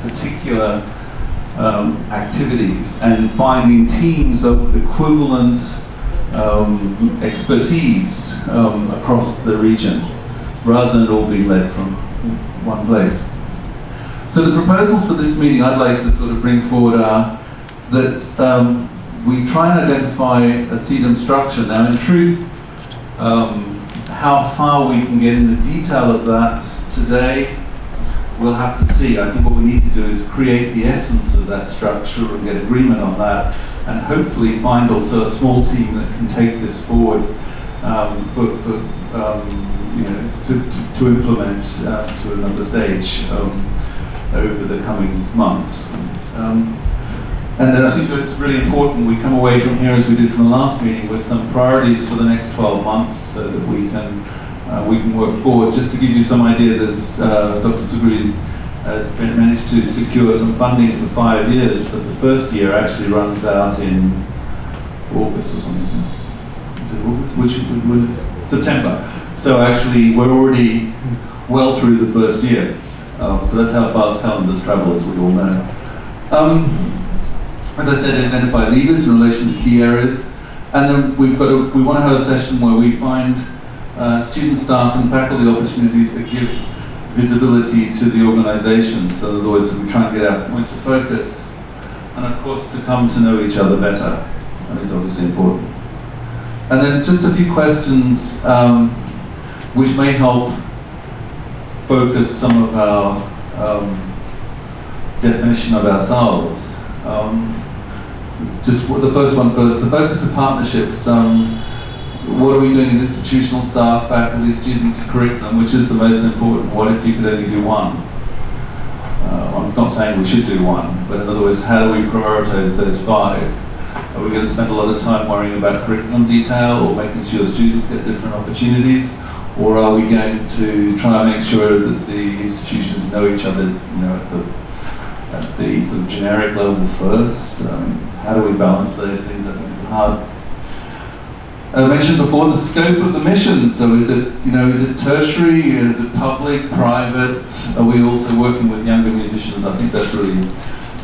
particular activities and finding teams of equivalent expertise across the region, rather than it all being led from one place. So the proposals for this meeting I'd like to sort of bring forward are that we try and identify a SEADOM structure. Now, in truth, how far we can get in the detail of that today, we'll have to see. I think what we need to do is create the essence of that structure and get agreement on that, and hopefully find also a small team that can take this forward to implement to another stage over the coming months. And then I think it's really important we come away from here, as we did from the last meeting, with some priorities for the next 12 months, so that we can work forward. Just to give you some idea, there's Dr. Sugri has managed to secure some funding for 5 years, but the first year actually runs out in August or something. Is it August? September. So actually, we're already well through the first year. So that's how fast calendars travel, as we all know. As I said, identify leaders in relation to key areas, and then we want to have a session where we find student, staff, and faculty opportunities that give visibility to the organisation. So in other words, we try and get our points of focus, and of course to come to know each other better. That is obviously important. And then just a few questions which may help focus some of our definition of ourselves. Just the first one first, the focus of partnerships. What are we doing in institutional staff, faculty, students, curriculum, which is the most important? What if you could only do one? I'm not saying we should do one, but in other words, how do we prioritize those 5? Are we going to spend a lot of time worrying about curriculum detail or making sure students get different opportunities? Or are we going to try and make sure that the institutions know each other, at the sort of generic level first? How do we balance those things? I think it's hard. I mentioned before the scope of the mission. So is it tertiary? Is it public, private? Are we also working with younger musicians? I think that's really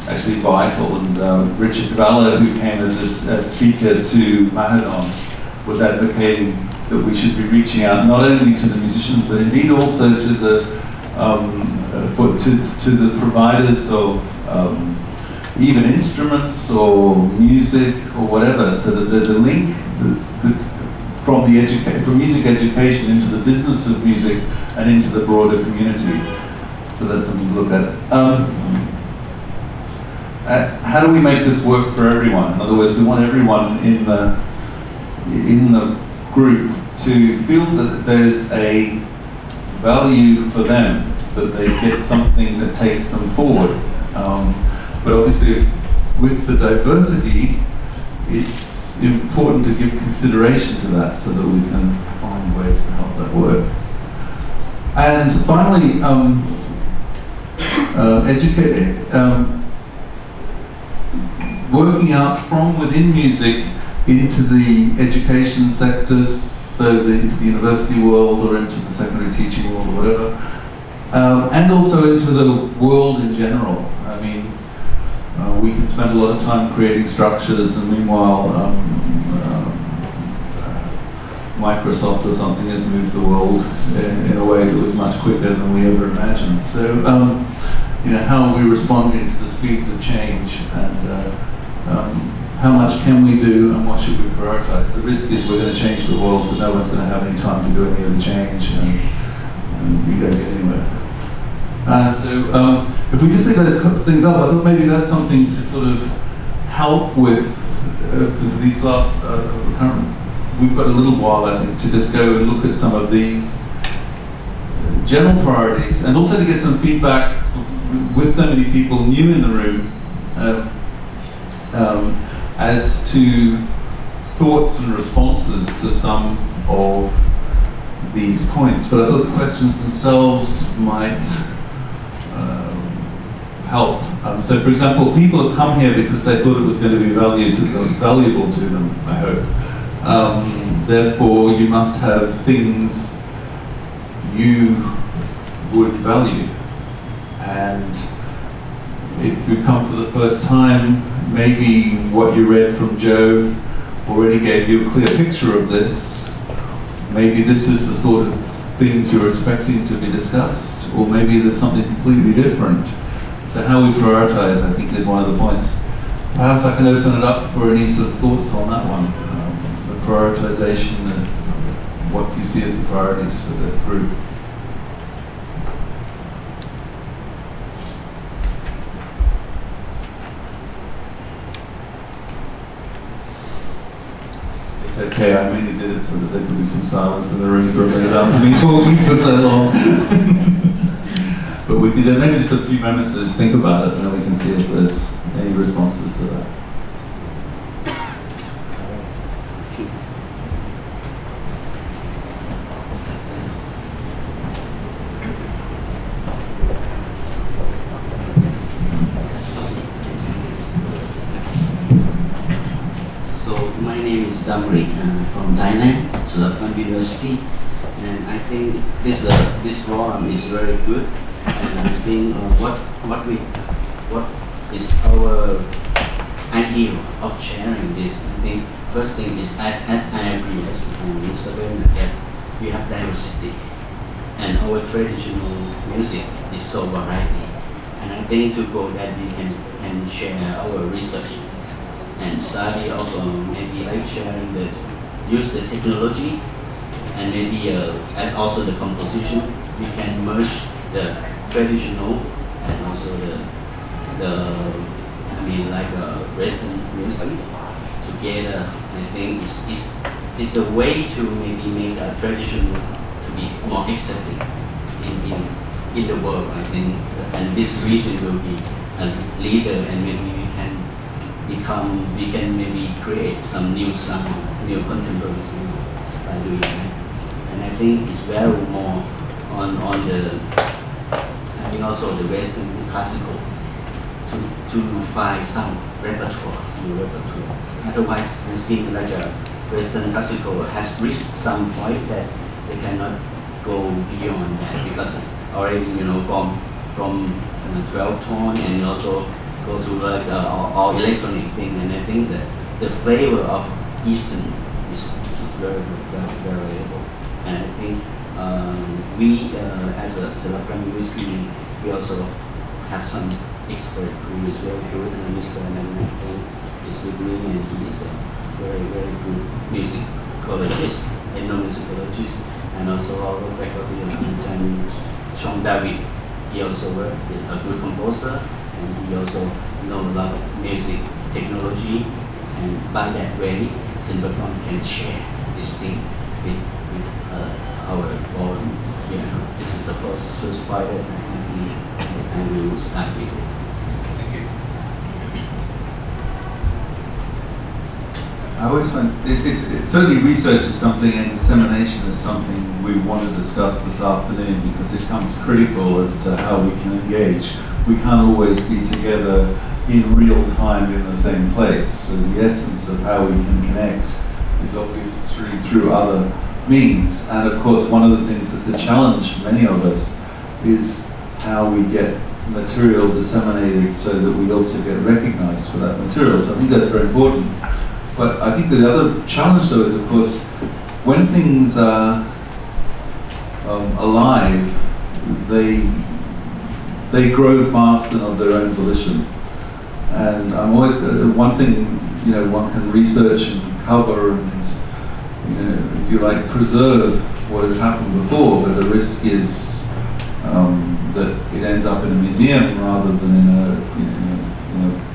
actually vital. And Richard Valler, who came as a speaker to Mahadon, was advocating that we should be reaching out not only to the musicians, but indeed also to the to the providers of even instruments or music or whatever, so that there's a link from music education into the business of music and into the broader community. So that's something to look at. How do we make this work for everyone? In other words, we want everyone in the group to feel that there's a value for them, that they get something that takes them forward. But obviously, with the diversity, it's important to give consideration to that so that we can find ways to help that work. And finally, working out from within music into the education sectors, so into the university world or into the secondary teaching world or whatever, and also into the world in general. I mean, we can spend a lot of time creating structures, and meanwhile Microsoft or something has moved the world in a way that was much quicker than we ever imagined. So, how are we responding to the speeds of change, and how much can we do, and what should we prioritize? The risk is we're going to change the world, but no one's going to have any time to do any of the change, and we don't get anywhere. So if we just pick those things up, I thought maybe that's something to sort of help with these last, we've got a little while, I think, to just go and look at some of these general priorities, and also to get some feedback with so many people new in the room as to thoughts and responses to some of these points. But I thought the questions themselves might help. So for example, people have come here because they thought it was going to be valuable to them, I hope. Therefore, you must have things you would value. And if you come for the first time, maybe what you read from Joe already gave you a clear picture of this. Maybe this is the sort of things you're expecting to be discussed, or maybe there's something completely different. So how we prioritize, I think, is one of the points. Perhaps I can open it up for any sort of thoughts on that one. The prioritization and what you see as the priorities for the group. It's okay, I mainly did it so that there could be some silence in the room for a minute after me talking for so long. But we could maybe just a few moments to just think about it, and then we can see if there's any responses to that. So my name is Damri from Thailand, SEADOM University, and I think this forum is very good. And I think what is our idea of sharing this? I think first thing is, as I agree as Mr. Bernard, that we have diversity, and our traditional music is so variety. And I think to go that we can share our research and study of maybe like sharing use the technology, and maybe and also the composition. We can merge the traditional and also Western music together. I think is the way to maybe make a traditional to be more accepted in the world. I think, and this region will be a leader, and maybe we can maybe create some new sound, new contemporary sound by doing that. And I think it's very more on the, I mean also the Western classical to find some repertoire, new repertoire. Otherwise, it seems like a Western classical has reached some point that they cannot go beyond that, because it's already, from 12 tone, and also go to like all electronic thing. And I think that the flavor of Eastern is very variable. And I think we, as a SEADOM University, we also have some expert who is very good, and Mr. Minh is with me, and he is a very good musicologist, ethnomusicologist, and also our faculty of Sean David. He also worked with a good composer, and he also knows a lot of music technology, and by that way, SEADOM can share this thing with our own. This is the first pilot, and we will start with it. Thank you. I always find certainly research is something, and dissemination is something we want to discuss this afternoon, because it comes critical as to how we can engage. We can't always be together in real time in the same place. So the essence of how we can connect is obviously through other means. And of course, one of the things that's a challenge for many of us is how we get material disseminated so that we also get recognized for that material. So I think that's very important. But I think the other challenge, though, is, of course, when things are alive, they grow fast and of their own volition. And I'm always, one thing, one can research and cover and, if you like, preserve what has happened before, but the risk is that it ends up in a museum rather than in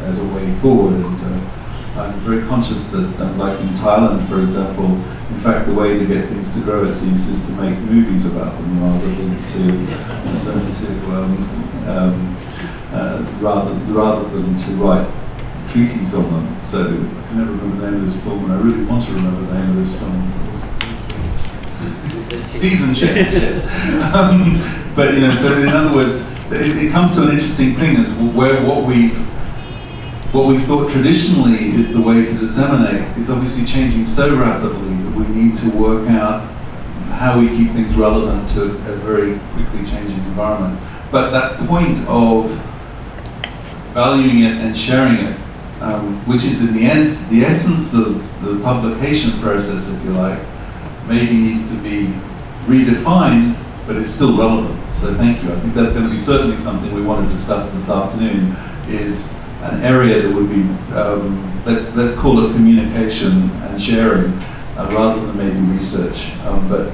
as a way forward. And I'm very conscious that, like in Thailand, for example, in fact, the way to get things to grow, it seems, is to make movies about them rather than to write treaties on them. So I can never remember the name of this film, and I really want to remember the name of this film. Season Change, yes. But so in other words, it comes to an interesting thing, is where what we thought traditionally is the way to disseminate is obviously changing so rapidly that we need to work out how we keep things relevant to a very quickly changing environment. But that point of valuing it and sharing it, which is in the end the essence of the publication process, if you like, maybe needs to be redefined, but it's still relevant. So thank you. I think that's going to be certainly something we want to discuss this afternoon, is an area that would be, let's call it communication and sharing, rather than maybe research, but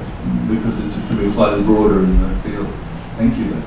because it's going to be slightly broader in the field. Thank you.